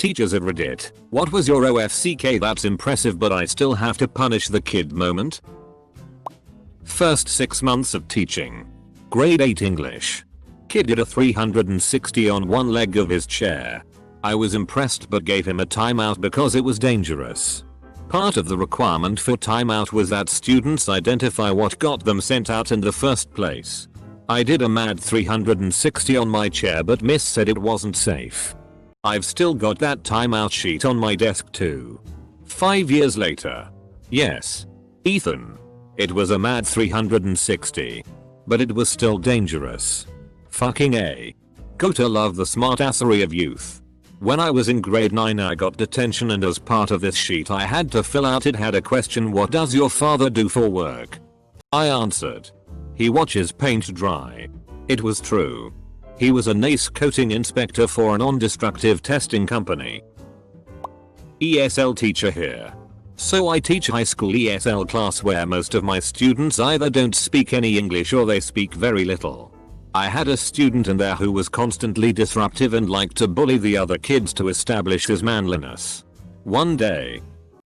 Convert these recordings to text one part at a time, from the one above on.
Teachers at Reddit, what was your OFCK? That's impressive, but I still have to punish the kid moment. First 6 months of teaching. Grade 8 English. Kid did a 360 on one leg of his chair. I was impressed but gave him a timeout because it was dangerous. Part of the requirement for timeout was that students identify what got them sent out in the first place. I did a mad 360 on my chair, but Miss said it wasn't safe. I've still got that timeout sheet on my desk too. 5 years later. Yes. Ethan. It was a mad 360. But it was still dangerous. Fucking A. Gotta love the smartassery of youth. When I was in grade 9 I got detention, and as part of this sheet I had to fill out, it had a question: what does your father do for work? I answered. He watches paint dry. It was true. He was a NACE coating inspector for a non-destructive testing company. ESL teacher here. So I teach high school ESL class where most of my students either don't speak any English or they speak very little. I had a student in there who was constantly disruptive and liked to bully the other kids to establish his manliness. One day,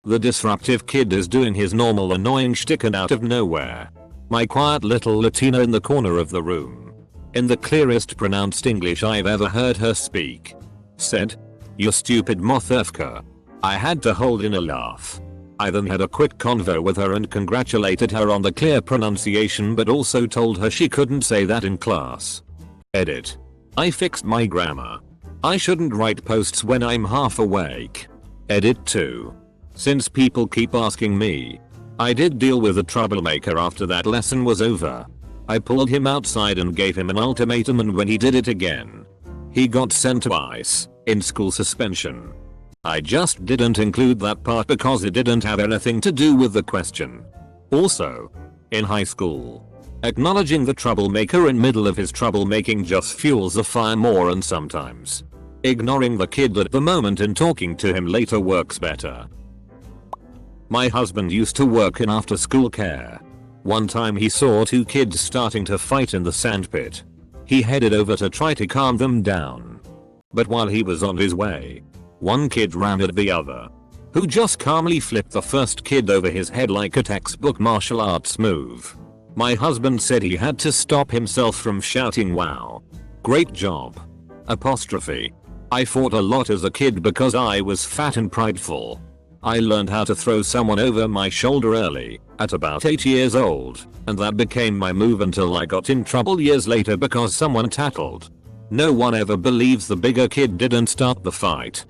the disruptive kid is doing his normal annoying shtick, and out of nowhere, my quiet little Latina in the corner of the room, in the clearest pronounced English I've ever heard her speak, said, "You stupid motherfucker." I had to hold in a laugh. I then had a quick convo with her and congratulated her on the clear pronunciation, but also told her she couldn't say that in class. Edit. I fixed my grammar. I shouldn't write posts when I'm half awake. Edit 2. Since people keep asking me, I did deal with a troublemaker after that lesson was over. I pulled him outside and gave him an ultimatum, and when he did it again, he got sent to ICE, in school suspension. I just didn't include that part because it didn't have anything to do with the question. Also, in high school, acknowledging the troublemaker in middle of his troublemaking just fuels the fire more, and sometimes ignoring the kid at the moment and talking to him later works better. My husband used to work in after school care. One time he saw 2 kids starting to fight in the sandpit. He headed over to try to calm them down. But while he was on his way, one kid ran at the other, who just calmly flipped the first kid over his head like a textbook martial arts move. My husband said he had to stop himself from shouting, "Wow. Great job." Apostrophe. I fought a lot as a kid because I was fat and prideful. I learned how to throw someone over my shoulder early, at about 8 years old, and that became my move until I got in trouble years later because someone tattled. No one ever believes the bigger kid didn't start the fight.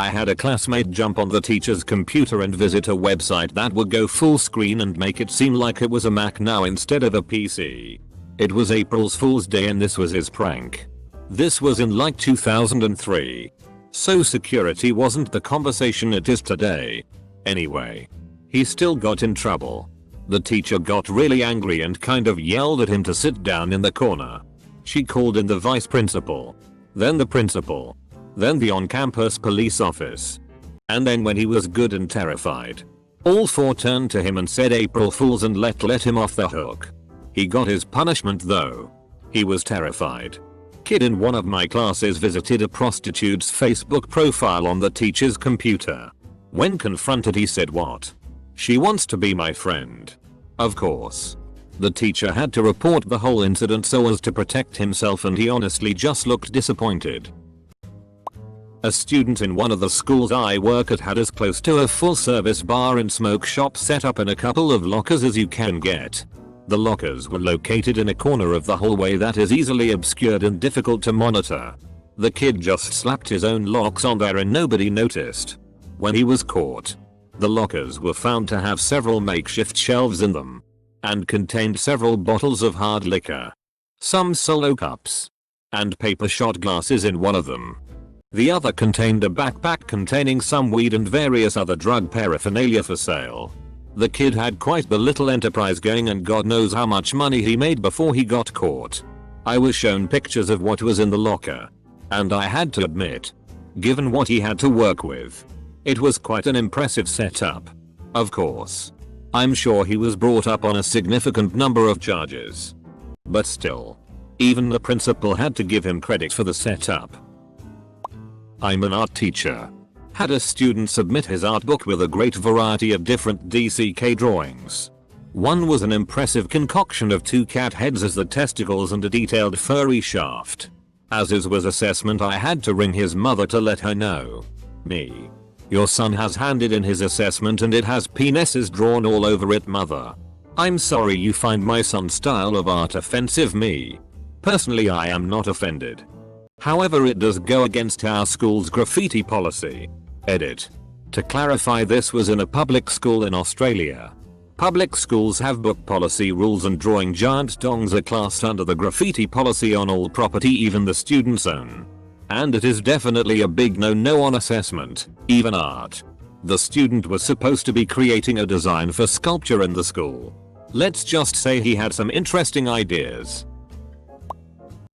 I had a classmate jump on the teacher's computer and visit a website that would go full screen and make it seem like it was a Mac now instead of a PC. It was April's Fool's Day and this was his prank. This was in like 2003. So security wasn't the conversation it is today. Anyway, he still got in trouble. The teacher got really angry and kind of yelled at him to sit down in the corner. She called in the vice principal, then the principal, then the on-campus police office. And then when he was good and terrified, all 4 turned to him and said April Fools and let him off the hook. He got his punishment though. He was terrified. Kid in one of my classes visited a prostitute's Facebook profile on the teacher's computer. When confronted he said, "What? She wants to be my friend." Of course. The teacher had to report the whole incident so as to protect himself, and he honestly just looked disappointed. A student in one of the schools I work at had as close to a full service bar and smoke shop set up in a couple of lockers as you can get. The lockers were located in a corner of the hallway that is easily obscured and difficult to monitor. The kid just slapped his own locks on there and nobody noticed. When he was caught, the lockers were found to have several makeshift shelves in them and contained several bottles of hard liquor, some solo cups, and paper shot glasses in one of them. The other contained a backpack containing some weed and various other drug paraphernalia for sale. The kid had quite the little enterprise going, and God knows how much money he made before he got caught. I was shown pictures of what was in the locker, and I had to admit, given what he had to work with, it was quite an impressive setup. Of course, I'm sure he was brought up on a significant number of charges. But still, even the principal had to give him credit for the setup. I'm an art teacher. Had a student submit his art book with a great variety of different DCK drawings. One was an impressive concoction of 2 cat heads as the testicles and a detailed furry shaft. As his was assessment, I had to ring his mother to let her know. Me. Your son has handed in his assessment and it has penises drawn all over it, mother. I'm sorry you find my son's style of art offensive. Me. Personally, I am not offended. However, it does go against our school's graffiti policy. Edit. To clarify, this was in a public school in Australia. Public schools have book policy rules and drawing giant dongs are classed under the graffiti policy on all property, even the student's own. And it is definitely a big no-no on assessment, even art. The student was supposed to be creating a design for sculpture in the school. Let's just say he had some interesting ideas.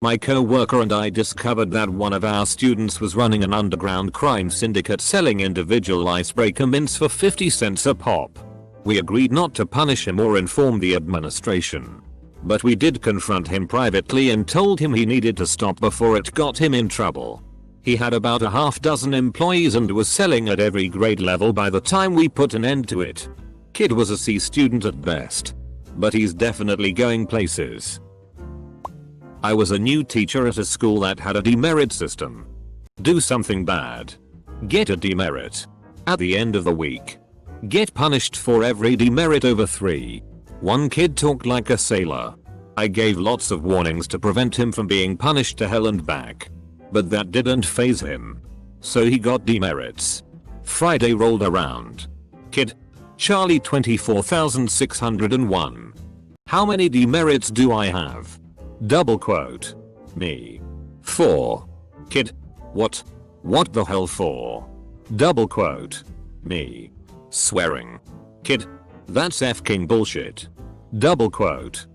My co-worker and I discovered that one of our students was running an underground crime syndicate selling individual icebreaker mints for 50 cents a pop. We agreed not to punish him or inform the administration. But we did confront him privately and told him he needed to stop before it got him in trouble. He had about a half dozen employees and was selling at every grade level by the time we put an end to it. Kid was a C student at best. But he's definitely going places. I was a new teacher at a school that had a demerit system. Do something bad. Get a demerit. At the end of the week. Get punished for every demerit over 3. One kid talked like a sailor. I gave lots of warnings to prevent him from being punished to hell and back. But that didn't faze him. So he got demerits. Friday rolled around. Kid. Charlie 24,601. How many demerits do I have? Double quote. Me. 4. Kid. What? What the hell for? Double quote. Me. Swearing. Kid. That's f-king bullshit. Double quote.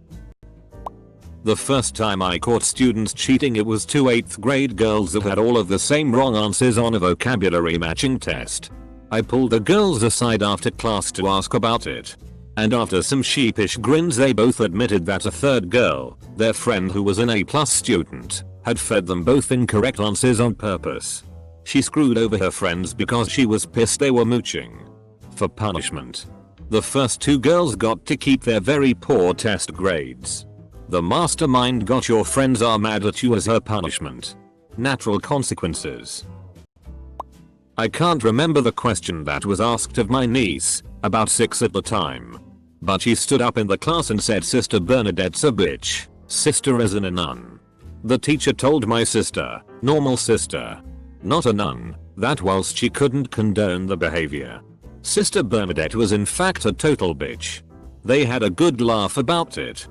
The first time I caught students cheating, it was 2 8th grade girls that had all of the same wrong answers on a vocabulary matching test. I pulled the girls aside after class to ask about it. And after some sheepish grins, they both admitted that a third girl, their friend who was an A+ student, had fed them both incorrect answers on purpose. She screwed over her friends because she was pissed they were mooching. For punishment, the first 2 girls got to keep their very poor test grades. The mastermind got your friends are mad at you as her punishment. Natural consequences. I can't remember the question that was asked of my niece, about 6 at the time. But she stood up in the class and said, "Sister Bernadette's a bitch, sister as in a nun." The teacher told my sister, normal sister, not a nun, that whilst she couldn't condone the behavior, Sister Bernadette was in fact a total bitch. They had a good laugh about it.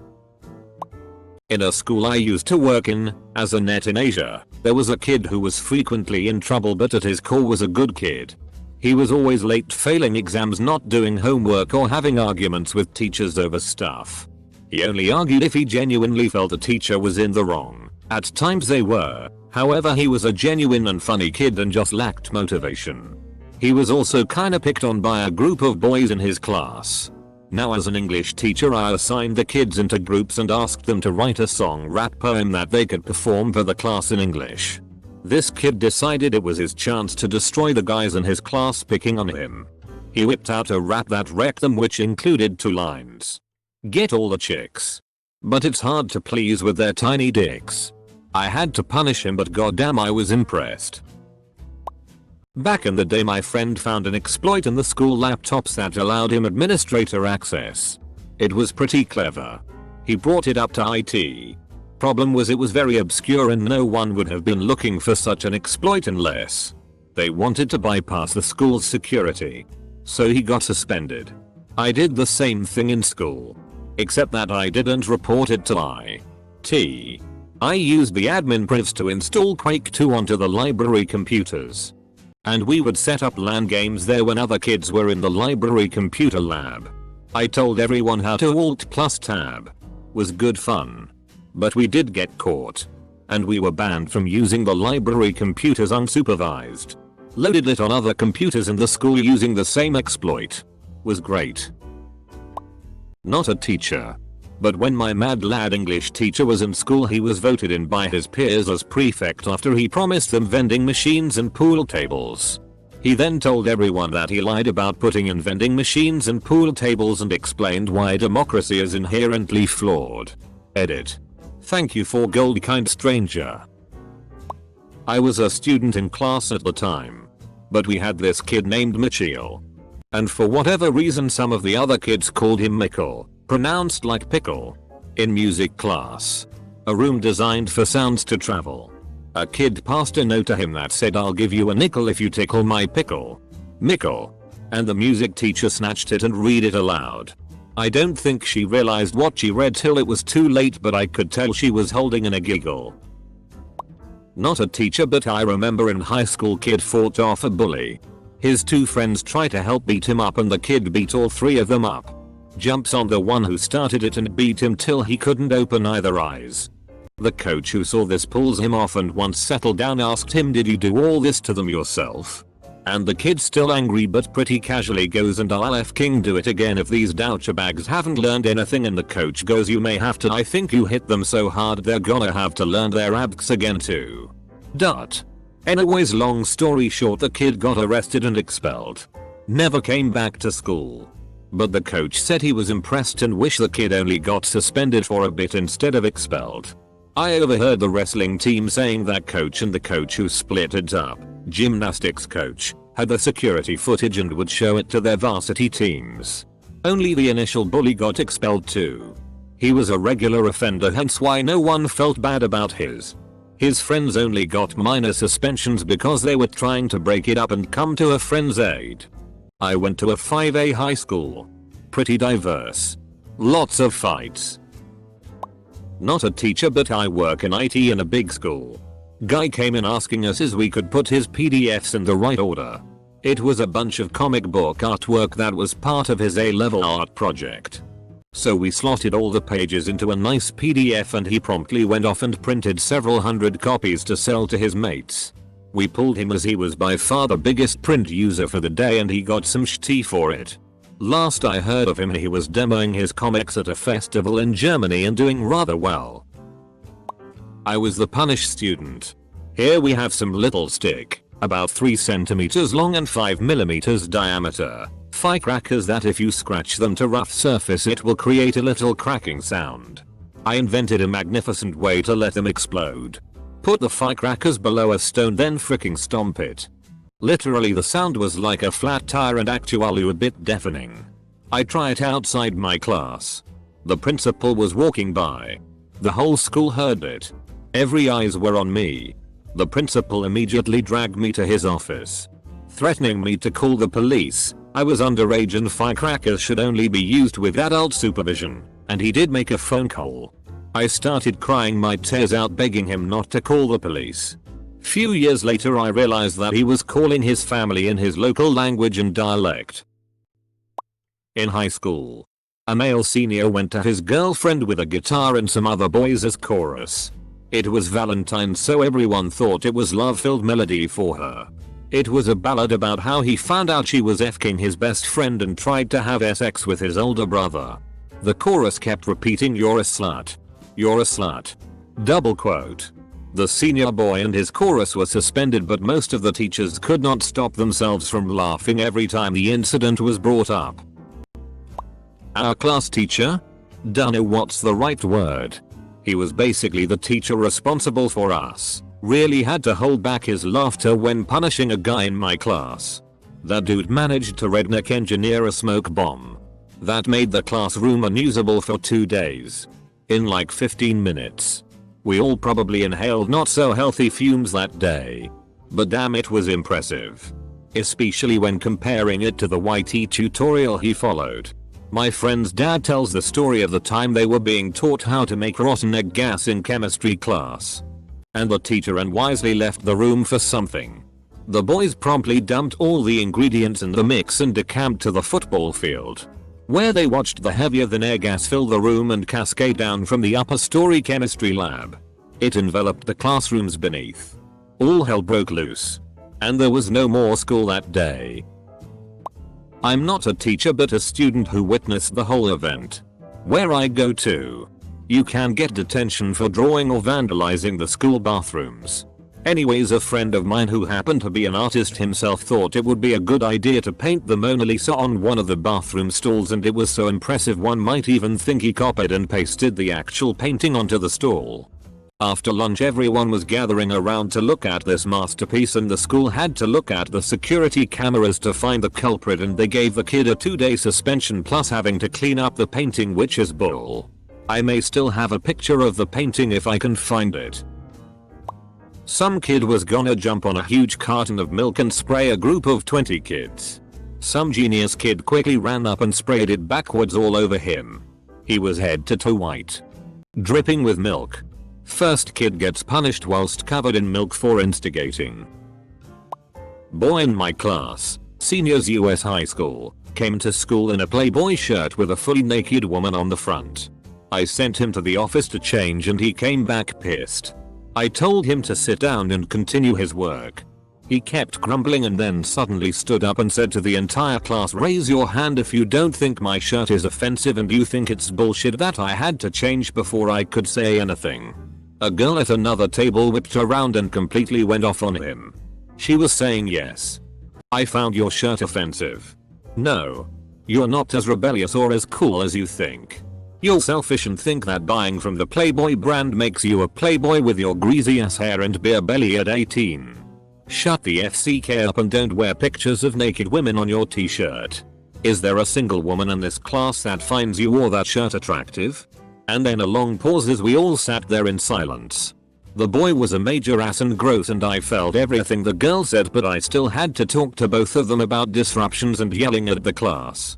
In a school I used to work in, as a net in Asia, there was a kid who was frequently in trouble, but at his core was a good kid. He was always late, failing exams, not doing homework, or having arguments with teachers over stuff. He only argued if he genuinely felt the teacher was in the wrong. At times they were. However, he was a genuine and funny kid and just lacked motivation. He was also kinda picked on by a group of boys in his class. Now, as an English teacher, I assigned the kids into groups and asked them to write a song rap poem that they could perform for the class in English. This kid decided it was his chance to destroy the guys in his class picking on him. He whipped out a rap that wrecked them, which included 2 lines. "Get all the chicks. But it's hard to please with their tiny dicks." I had to punish him, but goddamn I was impressed. Back in the day, my friend found an exploit in the school laptops that allowed him administrator access. It was pretty clever. He brought it up to IT. Problem was, it was very obscure and no one would have been looking for such an exploit unless they wanted to bypass the school's security. So he got suspended. I did the same thing in school. Except that I didn't report it to IT. I used the admin privs to install Quake 2 onto the library computers. And we would set up LAN games there when other kids were in the library computer lab. I told everyone how to Alt+Tab. Was good fun. But we did get caught. And we were banned from using the library computers unsupervised. Loaded it on other computers in the school using the same exploit. Was great. Not a teacher. But when my mad lad English teacher was in school, he was voted in by his peers as prefect after he promised them vending machines and pool tables. He then told everyone that he lied about putting in vending machines and pool tables and explained why democracy is inherently flawed. Edit. Thank you for gold, kind stranger. I was a student in class at the time. But we had this kid named Mitchell. And for whatever reason some of the other kids called him Mickle, pronounced like pickle. In music class, a room designed for sounds to travel, a kid passed a note to him that said, "I'll give you a nickel if you tickle my pickle, Mickle." And the music teacher snatched it and read it aloud. I don't think she realized what she read till it was too late, but I could tell she was holding in a giggle. Not a teacher, but I remember in high school kid fought off a bully. His two friends try to help beat him up and the kid beat all three of them up. Jumps on the one who started it and beat him till he couldn't open either eyes. The coach who saw this pulls him off and once settled down asked him, "Did you do all this to them yourself?" And the kid, still angry but pretty casually, goes, "And I'll f***ing do it again if these douchebags haven't learned anything." And the coach goes, "You may have to. I think you hit them so hard they're gonna have to learn their abcs again too." Anyways, long story short, the kid got arrested and expelled. Never came back to school. But the coach said he was impressed and wished the kid only got suspended for a bit instead of expelled. I overheard the wrestling team saying that coach and the coach who split it up, gymnastics coach, had the security footage and would show it to their varsity teams. Only the initial bully got expelled too. He was a regular offender, hence why no one felt bad about his. His friends only got minor suspensions because they were trying to break it up and come to a friend's aid. I went to a 5A high school. Pretty diverse. Lots of fights. Not a teacher, but I work in IT in a big school. Guy came in asking us if we could put his PDFs in the right order. It was a bunch of comic book artwork that was part of his A-level art project. So we slotted all the pages into a nice PDF and he promptly went off and printed several hundred copies to sell to his mates. We pulled him as he was by far the biggest print user for the day and he got some shitty for it. Last I heard of him, he was demoing his comics at a festival in Germany and doing rather well. I was the punished student. Here we have some little stick, about 3 centimeters long and 5 millimeters diameter, firecrackers that if you scratch them to rough surface it will create a little cracking sound. I invented a magnificent way to let them explode. Put the firecrackers below a stone, then fricking stomp it. Literally the sound was like a flat tire and actually a bit deafening. I tried it outside my class. The principal was walking by. The whole school heard it. Every eyes were on me. The principal immediately dragged me to his office, threatening me to call the police. I was underage and firecrackers should only be used with adult supervision, and he did make a phone call. I started crying my tears out begging him not to call the police. Few years later I realized that he was calling his family in his local language and dialect. In high school, a male senior went to his girlfriend with a guitar and some other boys as chorus. It was Valentine's, so everyone thought it was love-filled melody for her. It was a ballad about how he found out she was f***ing his best friend and tried to have sex with his older brother. The chorus kept repeating, "You're a slut. You're a slut." Double quote. The senior boy and his chorus were suspended, but most of the teachers could not stop themselves from laughing every time the incident was brought up. Our class teacher? Dunno what's the right word. He was basically the teacher responsible for us. Really had to hold back his laughter when punishing a guy in my class. That dude managed to redneck engineer a smoke bomb that made the classroom unusable for 2 days. In like 15 minutes. We all probably inhaled not so healthy fumes that day. But damn, it was impressive. Especially when comparing it to the YT tutorial he followed. My friend's dad tells the story of the time they were being taught how to make rotten egg gas in chemistry class. And the teacher unwisely left the room for something. The boys promptly dumped all the ingredients in the mix and decamped to the football field, where they watched the heavier than air gas fill the room and cascade down from the upper story chemistry lab. It enveloped the classrooms beneath. All hell broke loose. And there was no more school that day. I'm not a teacher but a student who witnessed the whole event. Where I go to. You can get detention for drawing or vandalizing the school bathrooms. Anyways, a friend of mine who happened to be an artist himself thought it would be a good idea to paint the Mona Lisa on one of the bathroom stalls, and it was so impressive one might even think he copied and pasted the actual painting onto the stall. After lunch everyone was gathering around to look at this masterpiece, and the school had to look at the security cameras to find the culprit, and they gave the kid a 2-day suspension plus having to clean up the painting, which is bull. I may still have a picture of the painting if I can find it. Some kid was gonna jump on a huge carton of milk and spray a group of 20 kids. Some genius kid quickly ran up and sprayed it backwards all over him. He was head to toe white, dripping with milk. First kid gets punished whilst covered in milk for instigating. Boy in my class, seniors US high school, came to school in a Playboy shirt with a fully naked woman on the front. I sent him to the office to change and he came back pissed. I told him to sit down and continue his work. He kept grumbling and then suddenly stood up and said to the entire class, "Raise your hand if you don't think my shirt is offensive and you think it's bullshit that I had to change before I could say anything." A girl at another table whipped around and completely went off on him. She was saying, "Yes, I found your shirt offensive. No, you're not as rebellious or as cool as you think. You're selfish and think that buying from the Playboy brand makes you a playboy with your greasy ass hair and beer belly at 18. Shut the FCK up and don't wear pictures of naked women on your t-shirt. Is there a single woman in this class that finds you or that shirt attractive?" And then a long pause as we all sat there in silence. The boy was a major ass and gross, and I felt everything the girl said, but I still had to talk to both of them about disruptions and yelling at the class.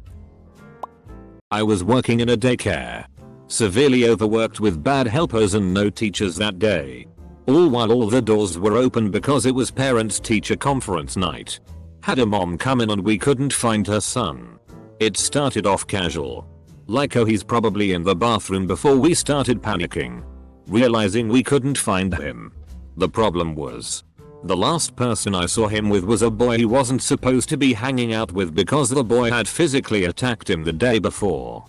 I was working in a daycare. Severely overworked with bad helpers and no teachers that day. All while all the doors were open because it was parents teacher conference night. Had a mom come in and we couldn't find her son. It started off casual. Like, "Oh, he's probably in the bathroom," before we started panicking, realizing we couldn't find him. The problem was, the last person I saw him with was a boy he wasn't supposed to be hanging out with because the boy had physically attacked him the day before.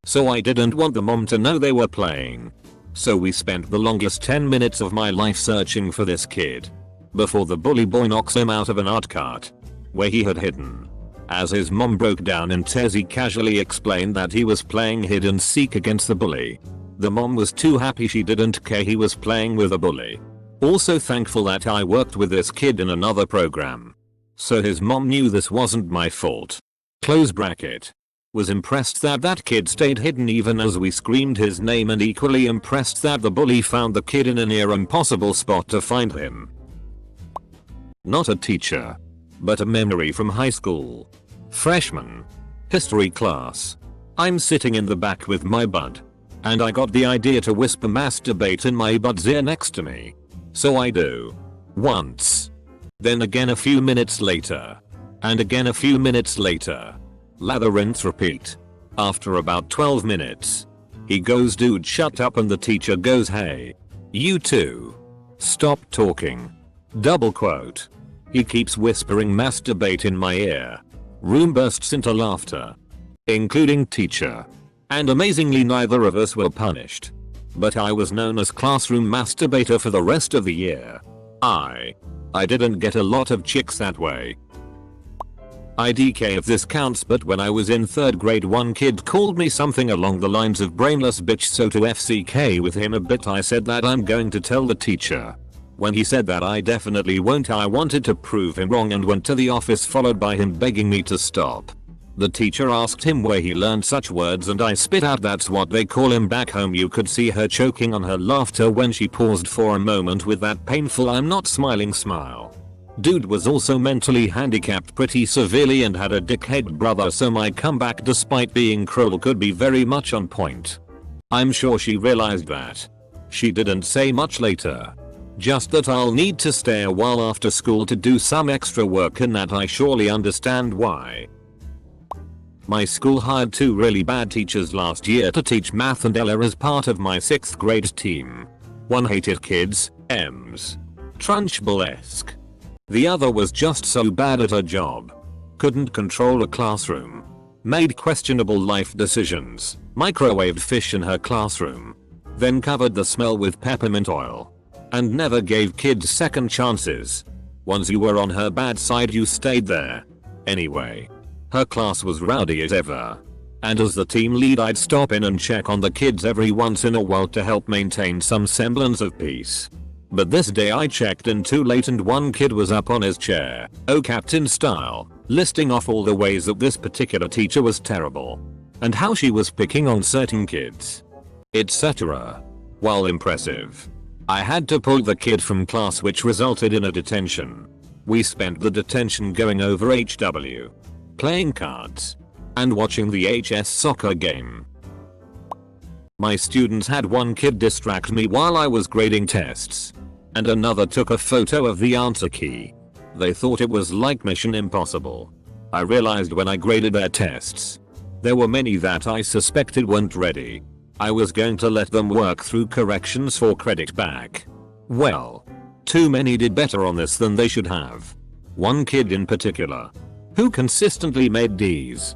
So I didn't want the mom to know they were playing. So we spent the longest 10 minutes of my life searching for this kid. Before the bully boy knocks him out of an art cart, where he had hidden. As his mom broke down in tears, he casually explained that he was playing hide and seek against the bully. The mom was too happy she didn't care he was playing with a bully. Also thankful that I worked with this kid in another program. So his mom knew this wasn't my fault. Close bracket. Was impressed that that kid stayed hidden even as we screamed his name, and equally impressed that the bully found the kid in a near impossible spot to find him. Not a teacher, but a memory from high school. Freshman. History class. I'm sitting in the back with my bud. And I got the idea to whisper masturbate in my bud's ear next to me. So I do. Once. Then again a few minutes later. And again a few minutes later. Lather, rinse, repeat. After about 12 minutes. He goes, "Dude, shut up," and the teacher goes, "Hey. You too. Stop talking." Double quote. He keeps whispering masturbate in my ear. Room bursts into laughter. Including teacher. And amazingly neither of us were punished. But I was known as classroom masturbator for the rest of the year. I didn't get a lot of chicks that way. IDK if this counts, but when I was in 3rd grade one kid called me something along the lines of brainless bitch, so to FCK with him a bit I said that I'm going to tell the teacher. When he said that I definitely won't, I wanted to prove him wrong and went to the office, followed by him begging me to stop. The teacher asked him where he learned such words and I spit out, "That's what they call him back home." You could see her choking on her laughter when she paused for a moment with that painful "I'm not smiling" smile. Dude was also mentally handicapped pretty severely and had a dickhead brother, so my comeback despite being cruel could be very much on point. I'm sure she realized that. She didn't say much later. Just that I'll need to stay a while after school to do some extra work, and that I surely understand why. My school hired 2 really bad teachers last year to teach math and Ella as part of my 6th grade team. One hated kids, M's. Trunchbull-esque. The other was just so bad at her job. Couldn't control a classroom. made questionable life decisions, microwaved fish in her classroom, then covered the smell with peppermint oil, and never gave kids second chances. Once you were on her bad side, you stayed there. Anyway, her class was rowdy as ever, and as the team lead I'd stop in and check on the kids every once in a while to help maintain some semblance of peace. But this day I checked in too late and one kid was up on his chair, oh captain style, listing off all the ways that this particular teacher was terrible, and how she was picking on certain kids, etc. While impressive, I had to pull the kid from class, which resulted in a detention. We spent the detention going over HW, playing cards, and watching the HS soccer game. My students had one kid distract me while I was grading tests, and another took a photo of the answer key. They thought it was like Mission Impossible. I realized when I graded their tests, there were many that I suspected weren't ready. I was going to let them work through corrections for credit back. Well, too many did better on this than they should have. One kid in particular, who consistently made D's,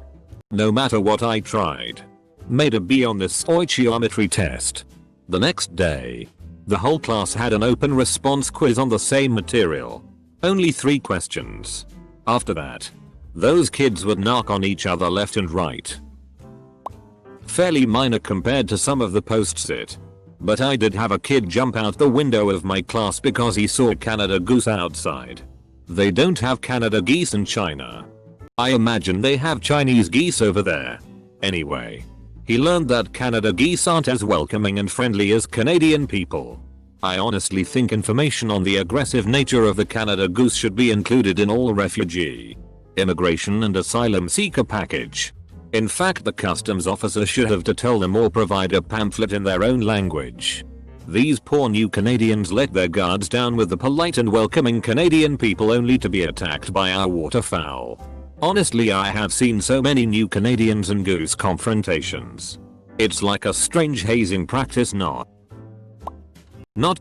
no matter what I tried, made a B on this stoichiometry test. The next day, the whole class had an open response quiz on the same material. Only 3 questions. After that, those kids would knock on each other left and right. Fairly minor compared to some of the post-it. But I did have a kid jump out the window of my class because he saw Canada goose outside. They don't have Canada geese in China. I imagine they have Chinese geese over there. Anyway, he learned that Canada geese aren't as welcoming and friendly as Canadian people. I honestly think information on the aggressive nature of the Canada goose should be included in all refugee, immigration and asylum seeker package. In fact, the customs officer should have to tell them or provide a pamphlet in their own language. These poor new Canadians let their guards down with the polite and welcoming Canadian people only to be attacked by our waterfowl. Honestly, I have seen so many new Canadians and goose confrontations. It's like a strange hazing practice. Not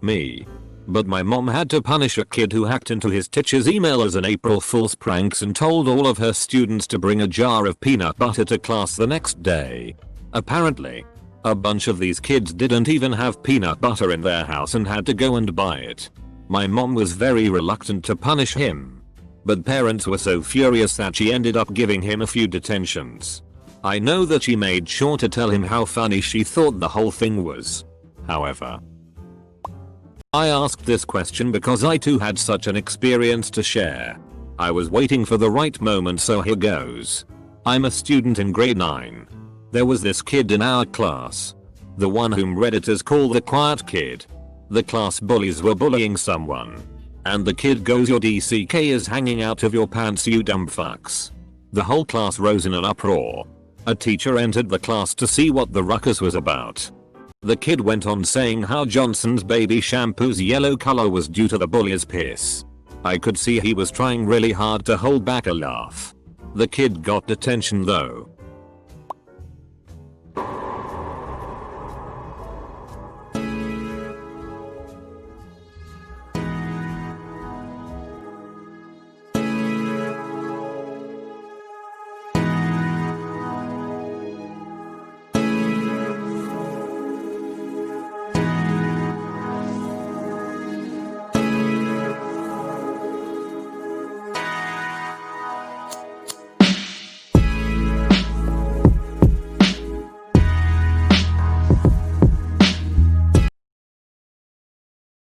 me, but my mom had to punish a kid who hacked into his teacher's email as an April Fool's pranks and told all of her students to bring a jar of peanut butter to class the next day. Apparently, a bunch of these kids didn't even have peanut butter in their house and had to go and buy it. My mom was very reluctant to punish him, but parents were so furious that she ended up giving him a few detentions. I know that she made sure to tell him how funny she thought the whole thing was. However, I asked this question because I too had such an experience to share. I was waiting for the right moment, so here goes. I'm a student in grade 9. There was this kid in our class, the one whom Redditors call the quiet kid. The class bullies were bullying someone, and the kid goes, "Your DCK is hanging out of your pants, you dumb fucks." The whole class rose in an uproar. A teacher entered the class to see what the ruckus was about. The kid went on saying how Johnson's baby shampoo's yellow color was due to the bully's piss. I could see he was trying really hard to hold back a laugh. The kid got detention though.